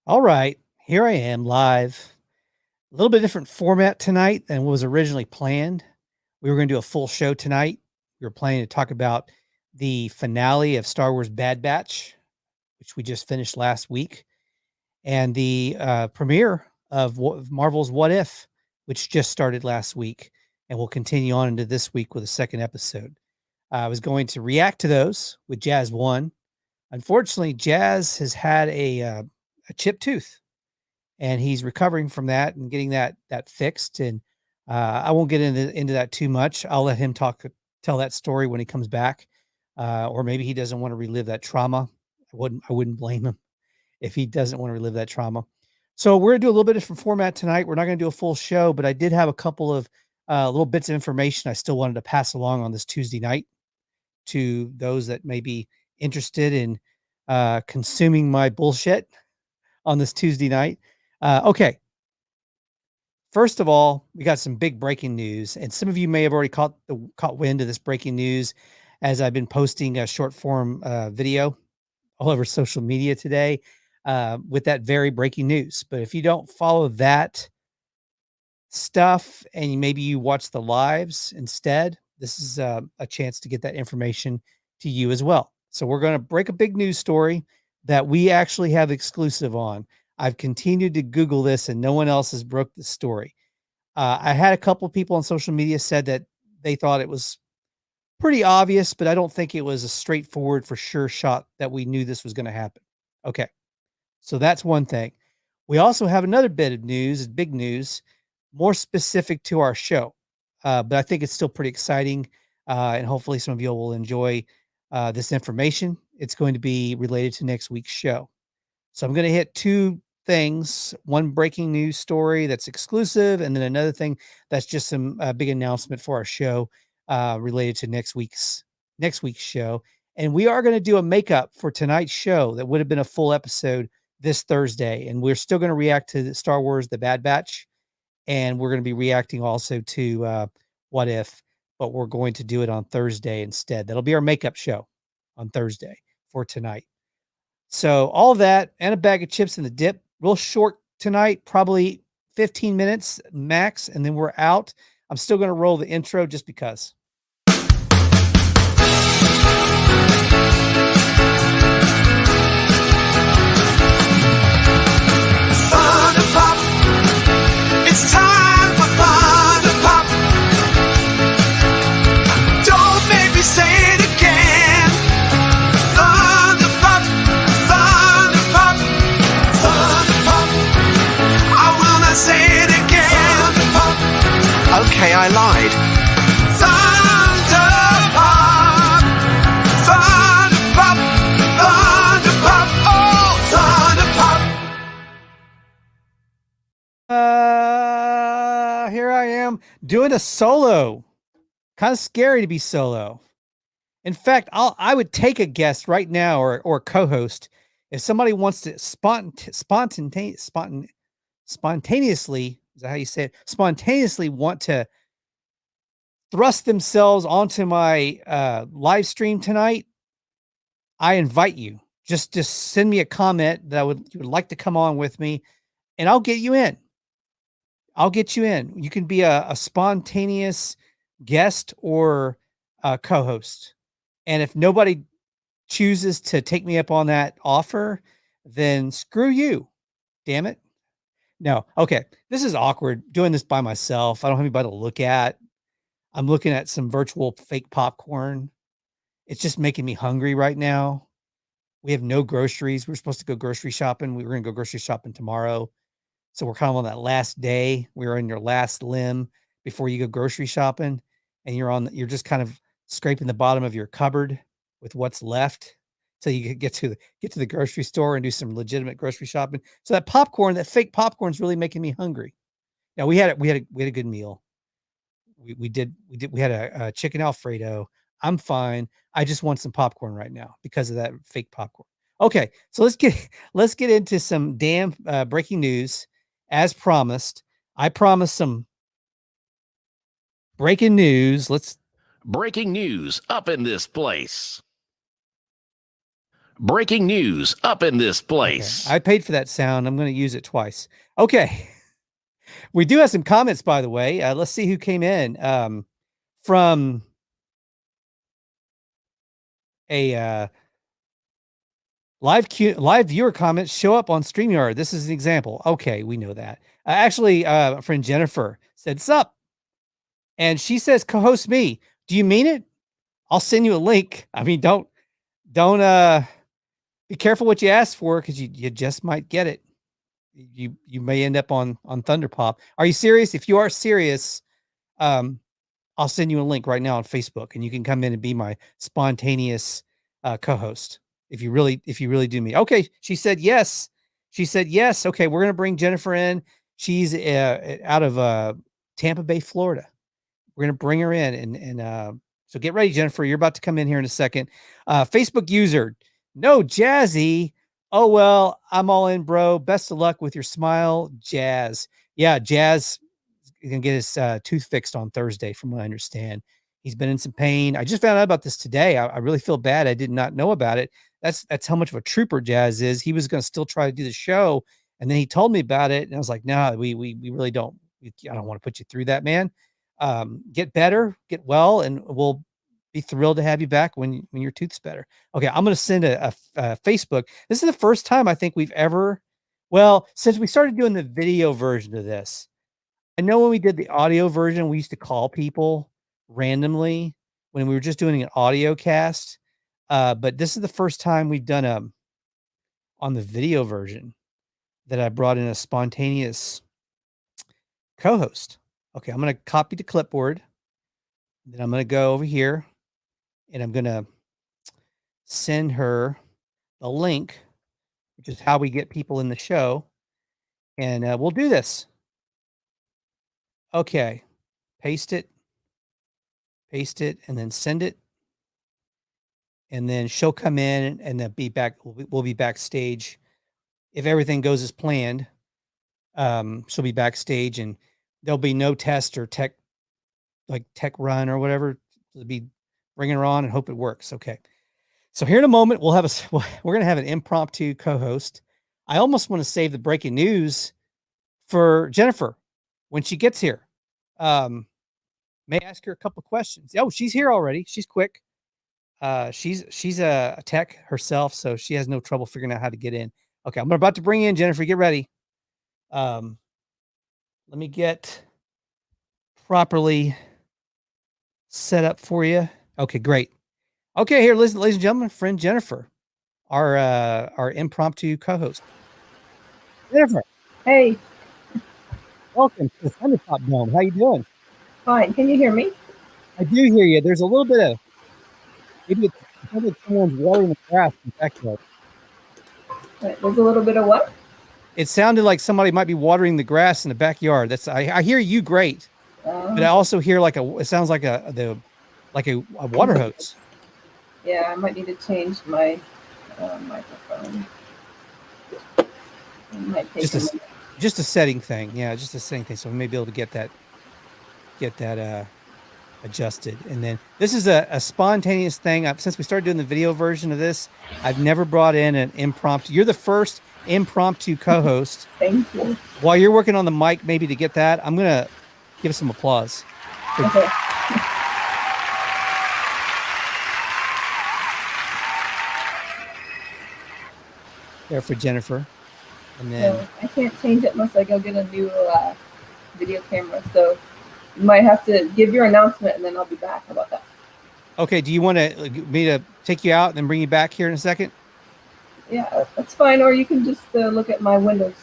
All right, here I am live. A little bit different format tonight than what was originally planned. We were going to do a full show tonight. We were planning to talk about the finale of Star Wars Bad Batch, which we just finished last week, and the premiere of Marvel's What If, which just started last week, and we'll continue on into this week with a second episode. I was going to react to those with Jazz One. Unfortunately, Jazz has had a chipped tooth, and he's recovering from that and getting that fixed. And I won't get into that too much. I'll let him tell that story when he comes back, or maybe he doesn't want to relive that trauma. I wouldn't blame him if he doesn't want to relive that trauma. So we're gonna do a little bit different format tonight. We're not gonna do a full show, but I did have a couple of little bits of information I still wanted to pass along on this Tuesday night to those that may be interested in consuming my bullshit on this Tuesday night. Okay. First of all, we got some big breaking news, and some of you may have already caught wind of this breaking news as I've been posting a short form video all over social media today with that very breaking news. But if you don't follow that stuff and maybe you watch the lives instead, this is a chance to get that information to you as well. So we're going to break a big news story that we actually have exclusive on. I've continued to Google this and no one else has broke the story. I had a couple people on social media said that they thought it was pretty obvious, but I don't think it was a straightforward for sure shot that we knew this was going to happen. Okay. So that's one thing. We also have another bit of news, big news, more specific to our show. But I think it's still pretty exciting. And hopefully some of you will enjoy this information. It's going to be related to next week's show. So I'm going to hit two things, one breaking news story that's exclusive, and then another thing that's just some big announcement for our show related to next week's show. And we are going to do a makeup for tonight's show that would have been a full episode this Thursday. And we're still going to react to Star Wars The Bad Batch. And we're going to be reacting also to What If, but we're going to do it on Thursday instead. That'll be our makeup show on Thursday for tonight. So all of that and a bag of chips in the dip, real short tonight, probably 15 minutes max, and then we're out. I'm still going to roll the intro just because. It's time for fun to pop. Don't make me say it again. Fun to pop, fun to pop, fun to pop. I will not say it again. Fun to pop. Okay, I lied. Fun to pop, fun to pop, fun to pop. Oh, fun to pop. Here I am doing a solo. Kind of scary to be solo. In fact, I would take a guest right now or co-host if somebody wants to spontaneously, is that how you say it? Spontaneously want to thrust themselves onto my live stream tonight. I invite you. Just send me a comment that you would like to come on with me, and I'll get you in. I'll get you in. You can be a spontaneous guest or a co-host. And if nobody chooses to take me up on that offer, then screw you. Damn it. No. Okay. This is awkward doing this by myself. I don't have anybody to look at. I'm looking at some virtual fake popcorn. It's just making me hungry right now. We have no groceries. We're supposed to go grocery shopping. We were going to go grocery shopping tomorrow. So we're kind of on that last day. We're in your last limb before you go grocery shopping, and you're just kind of scraping the bottom of your cupboard with what's left, so you could get to the grocery store and do some legitimate grocery shopping. So that popcorn, that fake popcorn, is really making me hungry. Now we had a good meal. We had a chicken Alfredo. I'm fine. I just want some popcorn right now because of that fake popcorn. Okay, so let's get into some damn breaking news. As promised, I promised some breaking news. Breaking news up in this place. breaking news up in this place. Okay. I paid for that sound. I'm going to use it twice. Okay. We do have some comments, by the way. Let's see who came in. From a live viewer comments show up on StreamYard. This is an example. Okay, we know that. Actually, a friend Jennifer said, "Sup?" And she says, "Co-host me." Do you mean it? I'll send you a link. I mean, don't be careful what you ask for, because you just might get it. You may end up on Thunderpop. Are you serious? If you are serious, I'll send you a link right now on Facebook, and you can come in and be my spontaneous co-host. If you really do me. Okay. She said yes. Okay. We're going to bring Jennifer in. She's out of Tampa Bay, Florida. We're going to bring her in, and so get ready, Jennifer. You're about to come in here in a second. Facebook user, no Jazzy. Oh, well, I'm all in, bro. Best of luck with your smile, Jazz. Yeah, Jazz is going to get his tooth fixed on Thursday, from what I understand. He's been in some pain. I just found out about this today. I really feel bad. I did not know about it. That's how much of a trooper Jazz is. He was going to still try to do the show, and then he told me about it, and I was like, no, we really don't. I don't want to put you through that, man. Get better, get well, and we'll be thrilled to have you back when your tooth's better. Okay, I'm going to send a Facebook. This is the first time I think we've ever, well, since we started doing the video version of this. I know when we did the audio version, we used to call people randomly when we were just doing an audio cast. But this is the first time we've done on the video version that I brought in a spontaneous co-host. Okay, I'm going to copy the clipboard. Then I'm going to go over here, and I'm going to send her the link, which is how we get people in the show. And we'll do this. Okay, paste it, and then send it. And then she'll come in and then be back. We'll be backstage. If everything goes as planned, she'll be backstage, and there'll be no test or tech run or whatever. It'll be bring her on and hope it works. Okay. So here in a moment, we're going to have an impromptu co-host. I almost want to save the breaking news for Jennifer when she gets here. May I ask her a couple of questions? Oh, she's here already. She's quick. She's a tech herself, so she has no trouble figuring out how to get in. Okay, I'm about to bring in Jennifer. Get ready. Let me get properly set up for you. Okay, great. Okay, here, listen, ladies and gentlemen, friend Jennifer, our impromptu co-host. Jennifer. Hey. Welcome to the Thunderpop Dome. How you doing? Fine. Can you hear me? I do hear you. There's a little bit of maybe someone's watering the grass in the backyard. There's a little bit of what? It sounded like somebody might be watering the grass in the backyard. I hear you great, but I also hear it sounds like a water hose. Yeah, I might need to change my microphone. Just a setting thing. Yeah, just a setting thing. So we may be able to get that adjusted. And then this is a spontaneous thing. Since we started doing the video version of this, I've never brought in an impromptu. You're the first impromptu co-host. Thank you. While you're working on the mic, maybe to get that, I'm going to give some applause. Okay. There for Jennifer. And then No, I can't change it unless I go get a new video camera. So you might have to give your announcement, and then I'll be back. How about that? Okay. Do you want me to take you out and then bring you back here in a second? Yeah, that's fine. Or you can just look at my windows.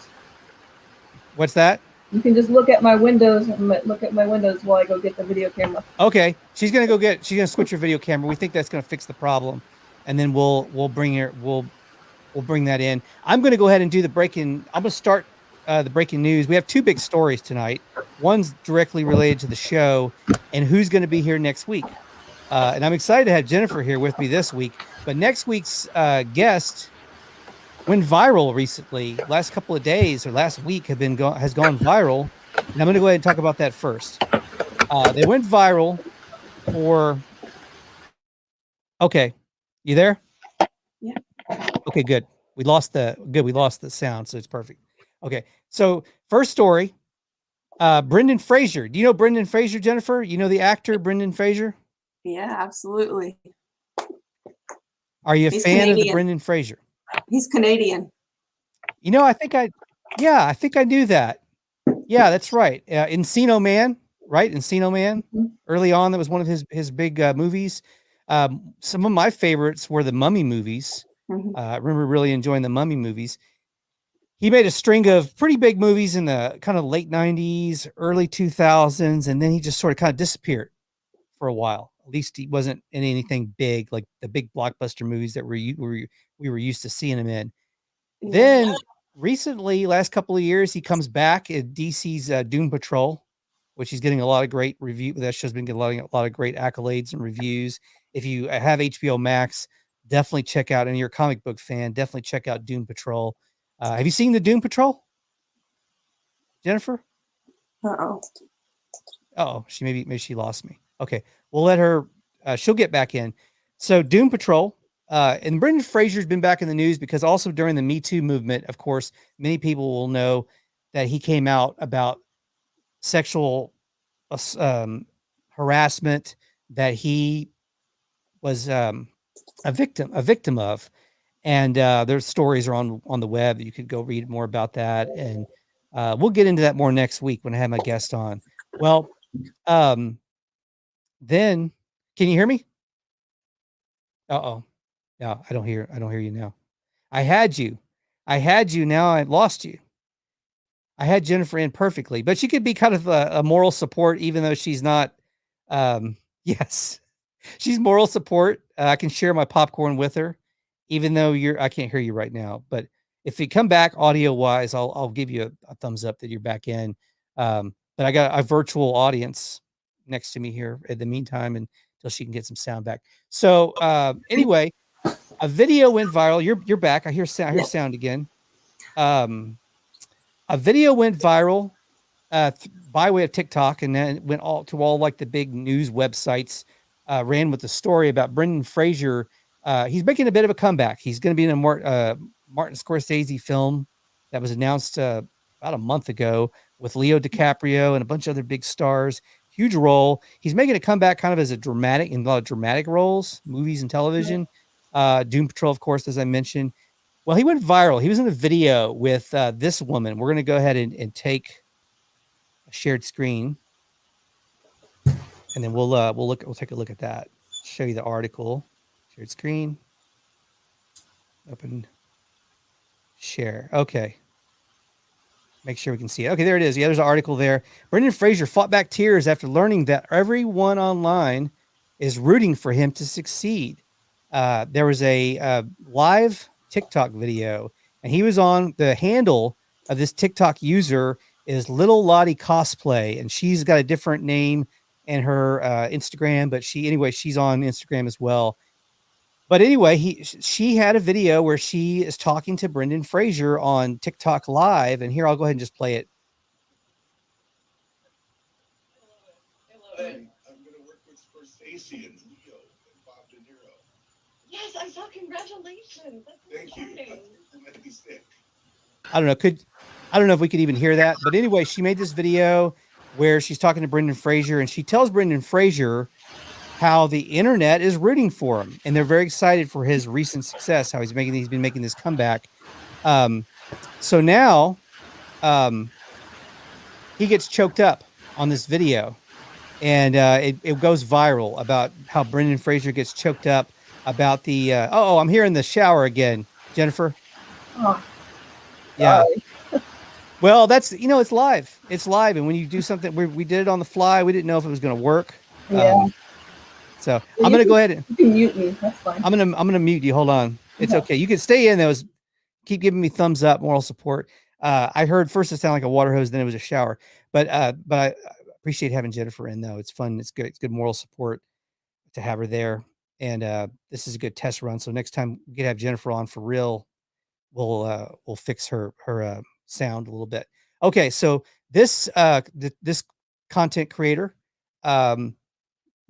What's that? You can just look at my windows while I go get the video camera. Okay. She's going to switch her video camera. We think that's going to fix the problem. And then we'll bring that in. I'm going to go ahead and do the breaking. I'm going to start the breaking news. We have two big stories tonight. One's directly related to the show and who's going to be here next week. And I'm excited to have Jennifer here with me this week. But next week's guest went viral recently. Last couple of days or last week has gone viral. And I'm going to go ahead and talk about that first. They went viral for. Okay, you there? Yeah. Okay, good. We lost the sound, so it's perfect. Okay, so first story, Brendan Fraser. Do you know Brendan Fraser, Jennifer? You know the actor Brendan Fraser? Yeah, absolutely. Are you a He's fan of the Canadian. Brendan Fraser? He's Canadian. You know, I think I knew that. Yeah, that's right. Encino Man, right? Encino Man. Mhm. Early on, that was one of his big movies. Some of my favorites were the Mummy movies. Mhm. I remember really enjoying the Mummy movies. He made a string of pretty big movies in the kind of late 90s, early 2000s, and then he just sort of kind of disappeared for a while. At least he wasn't in anything big like the big blockbuster movies that we were used to seeing him in. Yeah. Then recently, last couple of years, he comes back in DC's Doom Patrol, which he's getting a lot of great review. That show's been getting a lot of great accolades and reviews. If you have HBO Max, definitely check out. And you're a comic book fan, definitely check out Doom Patrol. Have you seen the Doom Patrol, Jennifer? Uh-oh. Oh, maybe she lost me. Okay, we'll let her. She'll get back in. So Doom Patrol. And Brendan Fraser's been back in the news because also during the Me Too movement, of course, many people will know that he came out about sexual harassment that he was a victim of. And there's stories are on the web that you could go read more about that. And we'll get into that more next week when I have my guest on. Well, then can you hear me? Uh-oh. No, I don't hear you now. I had you. Now I lost you. I had Jennifer in perfectly, but she could be kind of a moral support, even though she's not. Yes, she's moral support. I can share my popcorn with her, even though I can't hear you right now. But if you come back audio wise, I'll give you a thumbs up that you're back in. But I got a virtual audience next to me here in the meantime, until she can get some sound back. So anyway. A video went viral. You're back. I hear sound again. A video went viral by way of TikTok, and then it went all like the big news websites. Ran with the story about Brendan Fraser. He's making a bit of a comeback. He's going to be in a Martin Scorsese film that was announced about a month ago with Leo DiCaprio and a bunch of other big stars. Huge role. He's making a comeback kind of as in a lot of dramatic roles, movies and television. Doom Patrol, of course, as I mentioned. Well, he went viral. He was in a video with this woman. We're going to go ahead and take a shared screen, and then we'll take a look at that. Show you the article. Shared screen. Open. Share. Okay. Make sure we can see it. Okay, there it is. Yeah, there's an article there. Brendan Fraser fought back tears after learning that everyone online is rooting for him to succeed. There was a live TikTok video, and he was on the handle of this TikTok user is Little Lottie Cosplay, and she's got a different name in her Instagram, but she's on Instagram as well. But anyway, she had a video where she is talking to Brendan Fraser on TikTok Live, and here I'll go ahead and just play it. Hey, I'm going to work with Scorsese and Leo and Bob De Niro. Yes, I saw. Congratulations. That's Thank you. exciting. I'm going to be sick. I don't know if we could even hear that, but anyway, she made this video where she's talking to Brendan Fraser, and she tells Brendan Fraser how the internet is rooting for him, and they're very excited for his recent success, how he's been making this comeback. So now he gets choked up on this video, and it goes viral about how Brendan Fraser gets choked up about the I'm here in the shower again, Jennifer. Oh, Yeah. sorry. Well, that's, it's live. It's live. And when you do something, we did it on the fly. We didn't know if it was going to work. Yeah. So I'm going to go ahead and You can mute me. That's fine. I'm going to mute you. Hold on. It's Okay. okay. You can stay in. Keep giving me thumbs up, moral support. I heard first it sounded like a water hose, then it was a shower, but I appreciate having Jennifer in though. It's fun. It's good. It's good moral support to have her there. And this is a good test run. So next time we can have Jennifer on for real, we'll fix her sound a little bit. Okay, so this this content creator went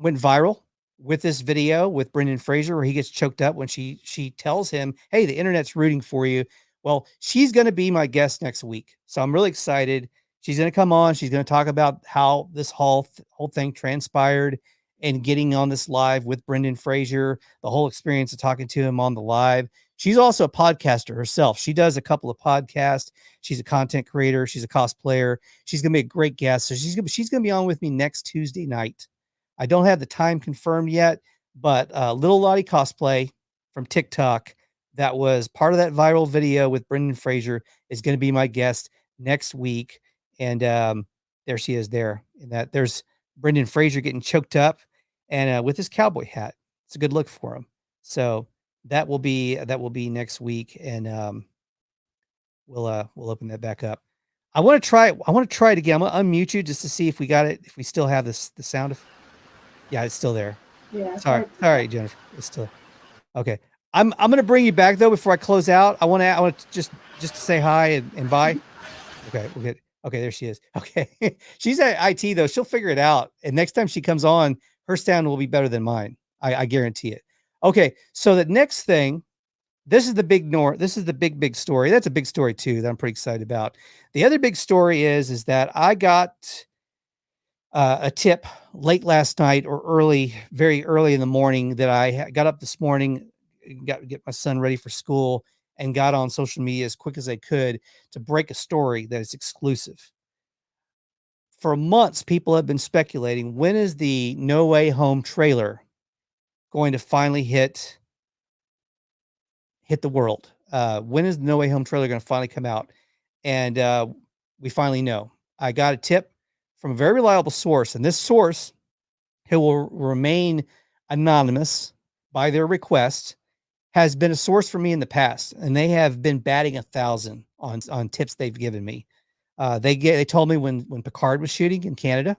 viral. with this video with Brendan Fraser, where he gets choked up when she tells him, "Hey, the internet's rooting for you." Well, she's going to be my guest next week, so I'm really excited. She's going to come on. She's going to talk about how this whole thing transpired and getting on this live with Brendan Fraser, the whole experience of talking to him on the live. She's also a podcaster herself. She does a couple of podcasts. She's a content creator. She's a cosplayer. She's going to be a great guest. So she's going to be on with me next Tuesday night. I don't have the time confirmed yet, but Little Lottie Cosplay from TikTok, that was part of that viral video with Brendan Fraser, is going to be my guest next week. And there she is there. And that there's Brendan Fraser getting choked up and with his cowboy hat. It's a good look for him. So that will be next week. And we'll open that back up. I want to try it again. I'm gonna unmute you just to see if we got it, if we still have the sound of. Yeah, it's still there. Yeah. Sorry, Jennifer. It's still okay. I'm gonna bring you back though before I close out. I want to just to say hi and bye. Okay, we'll get. Okay, there she is. Okay, she's at IT though. She'll figure it out. And next time she comes on, her sound will be better than mine. I guarantee it. Okay, so the next thing, this is the big story. That's a big story too that I'm pretty excited about. The other big story is that I got a tip late last night or very early in the morning that I got up this morning, got to get my son ready for school, and got on social media as quick as I could to break a story that is exclusive. For months, people have been speculating, when is the No Way Home trailer going to finally hit the world? When is the No Way Home trailer going to finally come out? And we finally know. I got a tip from a very reliable source, and this source, who will remain anonymous by their request, has been a source for me in the past, and they have been batting 1,000 on tips they've given me. They told me when Picard was shooting in Canada.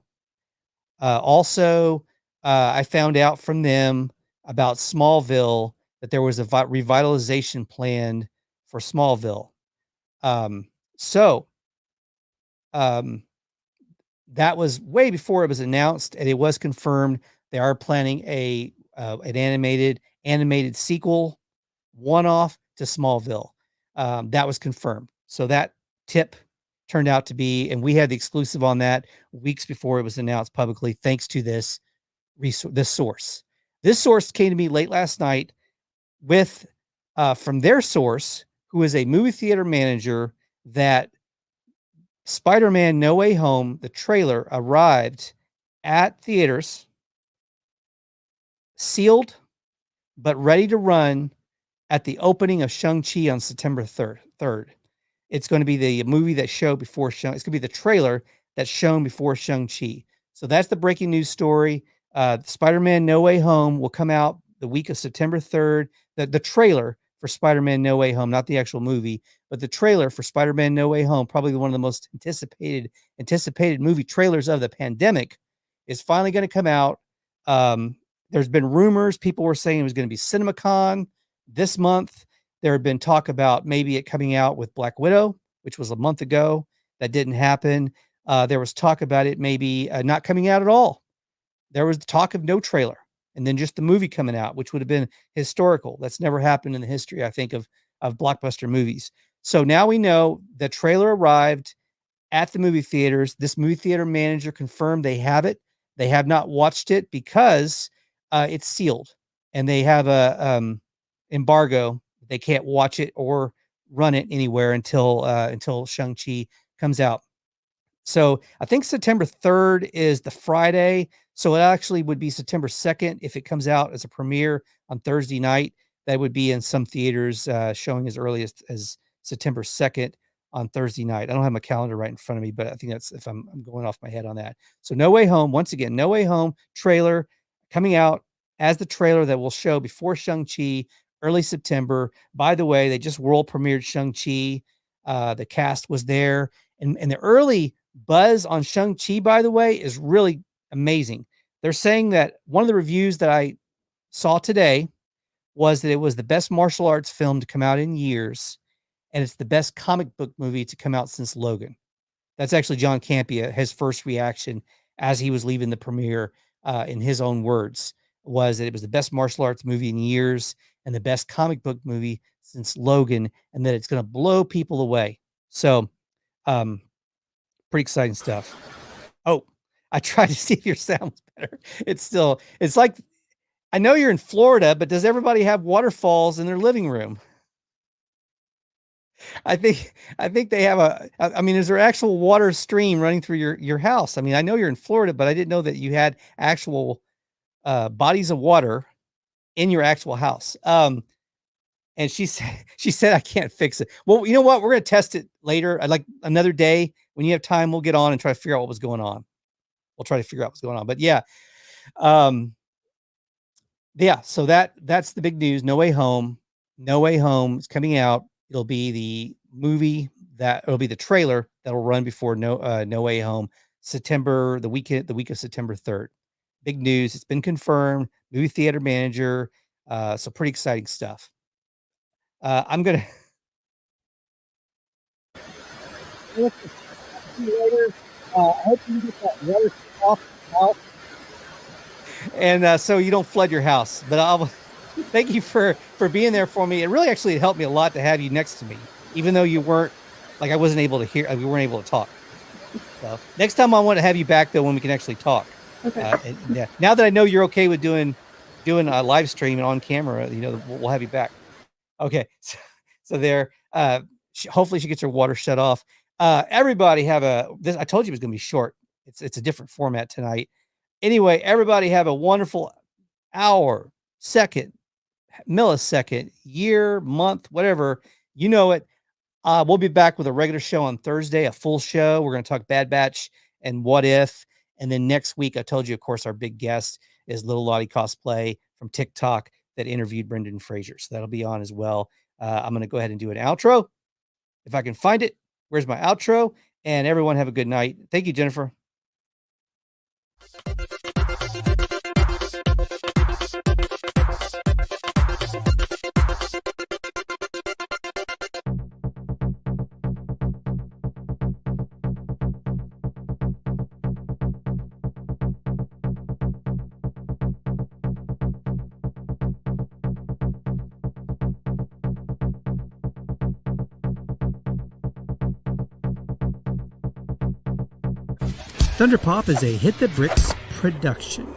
Also, I found out from them about Smallville, that there was a revitalization planned for Smallville. That was way before it was announced, and it was confirmed they are planning an animated sequel, one-off to Smallville. That was confirmed. So that tip turned out to be, and we had the exclusive on that weeks before it was announced publicly, thanks to this source. This source came to me late last night with from their source, who is a movie theater manager, that Spider-Man No Way Home, the trailer, arrived at theaters, sealed, but ready to run at the opening of Shang-Chi on September 3rd. It's going to be the movie that showed before Shang. It's going to be the trailer that's shown before Shang-Chi. So that's the breaking news story. Spider-Man No Way Home will come out the week of September 3rd. The trailer for Spider-Man No Way Home, not the actual movie, but the trailer for Spider-Man No Way Home, probably one of the most anticipated movie trailers of the pandemic, is finally going to come out. There's been rumors. People were saying it was going to be CinemaCon this month. There had been talk about maybe it coming out with Black Widow, which was a month ago. That didn't happen. There was talk about it maybe not coming out at all. There was talk of no trailer, and then just the movie coming out, which would have been historical. That's never happened in the history, I think, of blockbuster movies. So now we know the trailer arrived at the movie theaters. This movie theater manager confirmed they have it. They have not watched it because it's sealed, and they have a embargo. They can't watch it or run it anywhere until Shang-Chi comes out. So I think September 3rd is the Friday. So it actually would be September 2nd if it comes out as a premiere on Thursday night. That would be in some theaters showing as early as September 2nd on Thursday night. I don't have my calendar right in front of me, but I think that's if I'm going off my head on that. So No Way Home, once again, No Way Home trailer coming out as the trailer that will show before Shang-Chi, early September. By the way, they just world premiered Shang-Chi. The cast was there. And the early buzz on Shang-Chi, by the way, is really amazing. They're saying that one of the reviews that I saw today was that it was the best martial arts film to come out in years, and it's the best comic book movie to come out since Logan. That's actually John Campea, his first reaction as he was leaving the premiere, in his own words. was that it was the best martial arts movie in years and the best comic book movie since Logan, and that it's going to blow people away. So, pretty exciting stuff. Oh, I tried to see if your sound was better. It's like, I know you're in Florida, but does everybody have waterfalls in their living room? I think they have I mean, is there actual water stream running through your house? I mean, I know you're in Florida, but I didn't know that you had actual bodies of water in your actual house. And she said, I can't fix it. Well, you know what? We're going to test it later. I'd like another day when you have time, we'll get on and try to figure out what was going on. We'll try to figure out what's going on, but yeah. Yeah. So that's the big news. No Way Home is coming out. It'll be the movie it'll be the trailer that'll run before No Way Home, the week of September 3rd. Big news. It's been confirmed. Movie theater manager. So pretty exciting stuff. I'm gonna see you later. I hope you get that water off the house, and so you don't flood your house. But I'll thank you for being there for me. It really actually helped me a lot to have you next to me, even though you weren't like I wasn't able to hear. We weren't able to talk. So next time I want to have you back though when we can actually talk. Okay. Yeah. Now that I know you're okay with doing a live stream and on camera, we'll have you back. Okay, so there. Hopefully she gets her water shut off. Everybody have I told you it was going to be short. It's a different format tonight. Anyway, everybody have a wonderful hour, second, millisecond, year, month, whatever. You know it. We'll be back with a regular show on Thursday, a full show. We're going to talk Bad Batch and What If. And then next week, I told you, of course, our big guest is Little Lottie Cosplay from TikTok that interviewed Brendan Fraser. So that'll be on as well. I'm going to go ahead and do an outro. If I can find it, where's my outro? And everyone have a good night. Thank you, Jennifer. Thunderpop is a Hit the Bricks production.